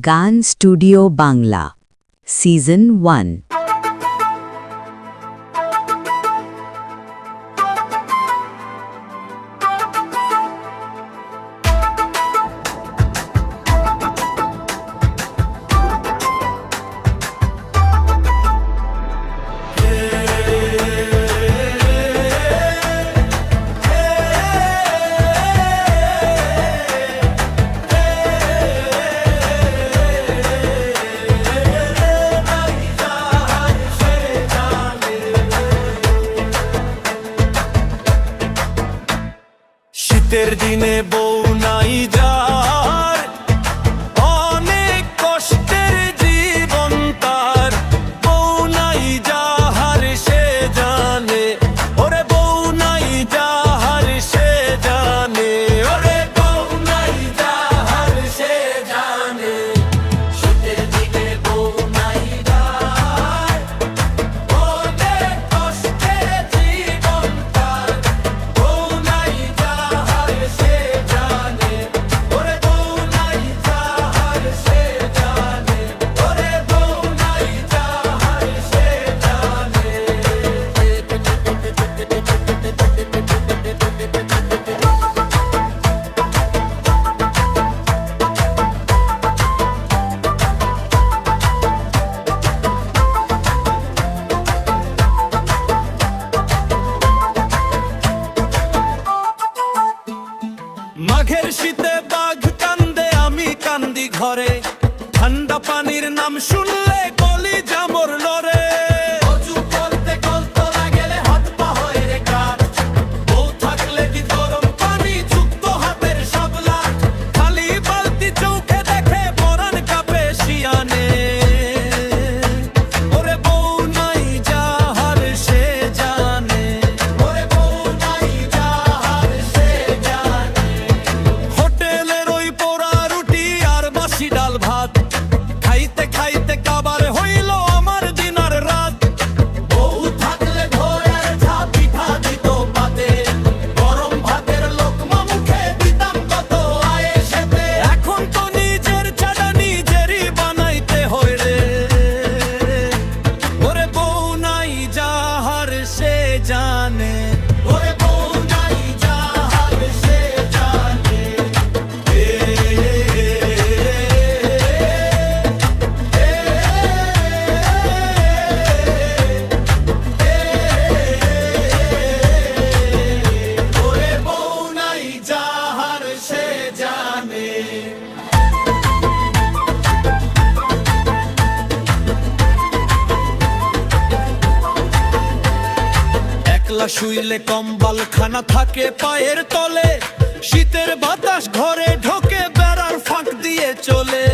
গান studio Bangla season 1। শীতের দিনে বউ নাই যার, অনেক কষ্টের জীবন তার। বউ নাই যাহার সে জানে, ওরে বউ নাই যাহার সে জানে, ওরে বউ নাই যাহার সে জানে। শীতের দিনে বউ নাই যার, অনেক কষ্টের জীবন তার। বউ নাই মাঘের শীতে বাঘ কান্দে, আমি কান্দি ঘরে। ঠান্ডা পানির নাম শুনলে কলিজা মোর লড়ে। অজু করতে কলতলা গেলে হাত পা হয় রে কাঠ। বউ থাকলে কি গরম পানি যুক্ত হাতের শাবলা। খালি বালতি চোখে দেখে পরাণ কাঁপে শিয়ানে। ওরে বউ নাই যাহার সে জানে, ওরে বউ নাই যাহার সে জানে। হোটেলের ওই পোড়া রুটি আর বাসি ডাল ভাত খাইতে খাইতে কাবার হইল আমার দিন আর রাত। বউ থাকলে ঘোড়ার ঝা পিঠা দিত পাতে, গরম ভাতের লোকমা মুখে দিতাম কত আয়েশেতে। এখন তো নিজের চাটা নিজেরই বানাইতে হয় রে। ওরে বউ নাই যাহার সে জানে, ওরে বউ নাই যাহার সে জানে। ওরে বউ নাই যাহার সে জানে। একলা শুইলে কম্বল খানা থাকে পায়ের তলে। শীতের বাতাস ঘরে ঢোকে বেড়ার ফাঁক দিয়ে চলে।